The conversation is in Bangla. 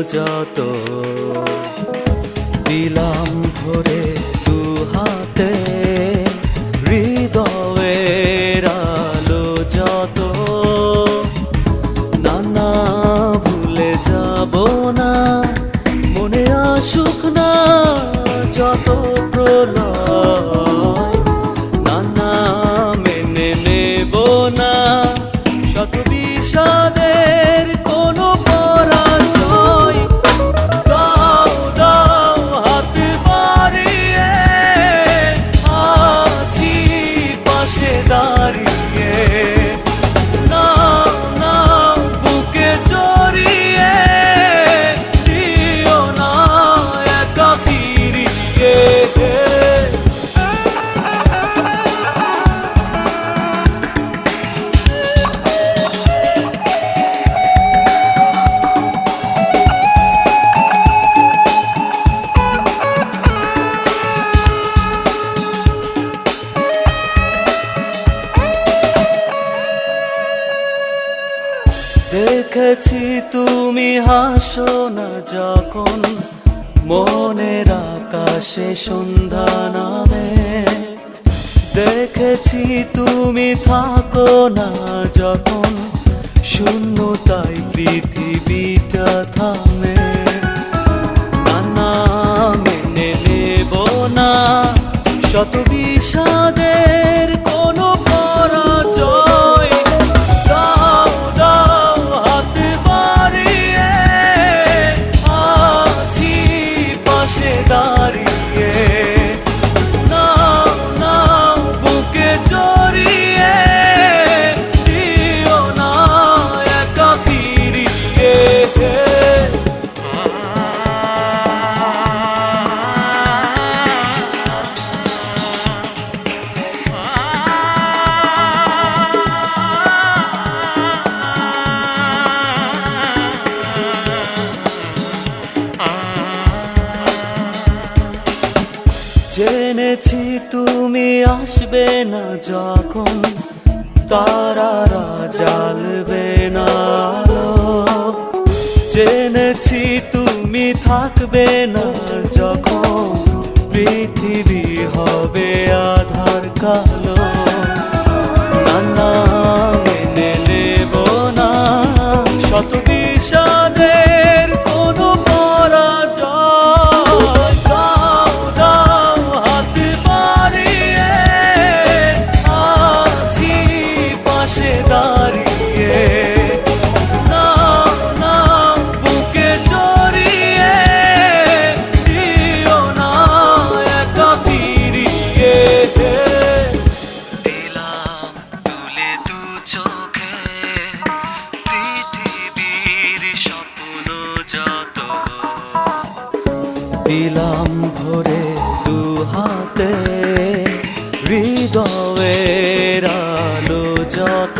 যত দিলাম ভরে দু হাতে হৃদয়ের আলো যত না ভুলে যাব না মনে আসুক না যত প্রলয় না মেনে নেব না শত বিষাদের কোনো পরাজয় দাও দাও হাত বাড়িয়ে আছি পাশে দাঁড়িয়ে নাও নাও বুকে জড়িয়ে দিও না একা ফিরিয়ে দেখেছি তুমি হাসো না যখন মনের আকাশে সন্ধ্যা নামে দেখেছি তুমি থাকো না যখন শূন্যতায় পৃথিবীটা থামে না মেনে নেব না শত বিষাদের কোনো পরাজয় দাঁড়িয়ে নাও নাও বুকে জড়িয়ে দিও না একা ফিরিয়ে জেনেছি তুমি আসবে না যখন তারারা জ্বালবে না আলো জেনেছি তুমি থাকবে না যখন পৃথিবী হবে আধার কালো না মেনে নেব না শত বিষাদের কোনো পরাজয় দাও দাও হাত বাড়িয়ে আছি পাশে দাঁড়িয়ে নাও নাও বুকে জড়িয়ে দিও না একা ফিরিয়ে দিলাম তুলে দু চোখে পৃথিবীর স্বপ্ন যত দিলাম ভরে দু হাতে হৃদয়ের আলো যত